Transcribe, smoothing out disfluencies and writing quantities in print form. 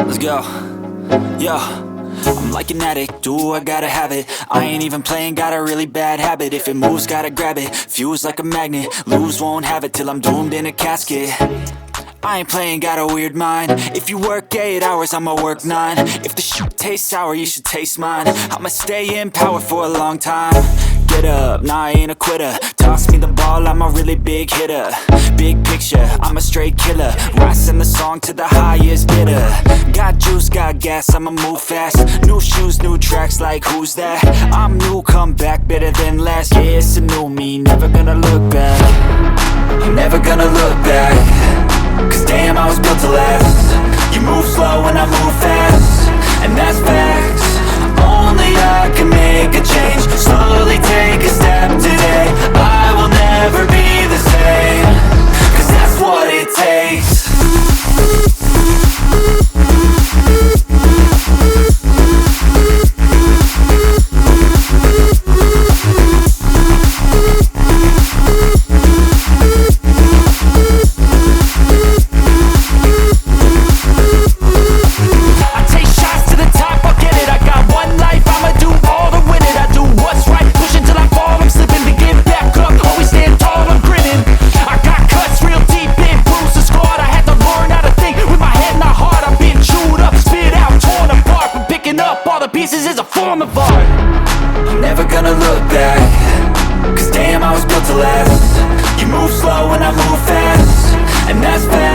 Let's go. Yo, I'm like an addict, do I gotta have it. I ain't even playing, got a really bad habit. If it moves, gotta grab it, fuse like a magnet. Lose, won't have it till I'm doomed in a casket. I ain't playing, got a weird mind. If you work 8 hours, I'ma work 9. If the shit tastes sour, you should taste mine. I'ma stay in power for a long time. Get up, nah, I ain't a quitter. Toss me the ball, I'm a really big hitter. Big picture, I'm a straight killer. Rising the song to the highest bidder. Got juice, got gas, I'ma move fast. New shoes, new tracks, like who's that? I'm new, come back, better than last. Yeah, it's a new me, never gonna look back. I'm never gonna look back. Cause damn, I was built to last. You move slow and I move fast, and that's facts. Only I can make a change. Slowly take a step today. I will never be the same. Cause that's what it takes. Pieces is a form of art. I'm never gonna look back. Cause damn, I was built to last. You move slow and I move fast, and that's fast.